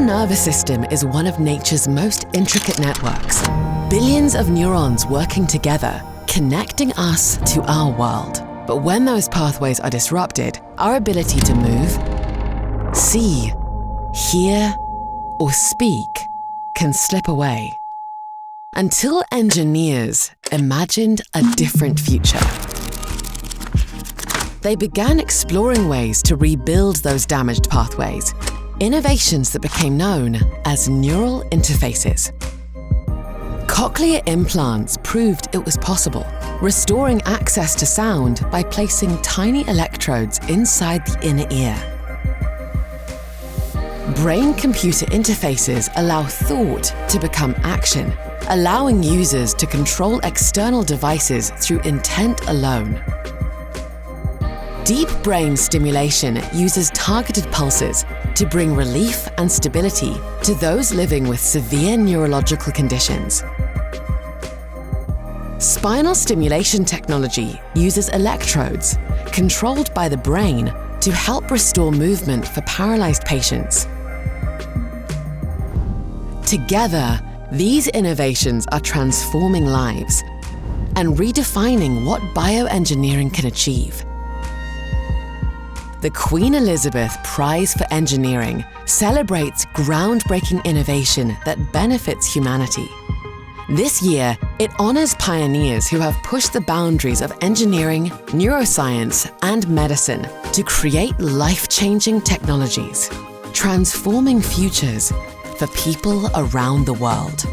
nervous system is one of nature's most intricate networks. Billions of neurons working together, connecting us to our world. But when those pathways are disrupted, our ability to move, see, hear, or speak can slip away. Until engineers imagined a different future. They began exploring ways to rebuild those damaged pathways, innovations that became known as neural interfaces. Cochlear implants proved it was possible, restoring access to sound by placing tiny electrodes inside the inner ear. Brain-computer interfaces allow thought to become action, allowing users to control external devices through intent alone. Deep brain stimulation uses targeted pulses to bring relief and stability to those living with severe neurological conditions. Spinal stimulation technology uses electrodes, controlled by the brain, to help restore movement for paralyzed patients. Together, these innovations are transforming lives and redefining what bioengineering can achieve. The Queen Elizabeth Prize for Engineering celebrates groundbreaking innovation that benefits humanity. This year, it honors pioneers who have pushed the boundaries of engineering, neuroscience, and medicine to create life-changing technologies, transforming futures for people around the world.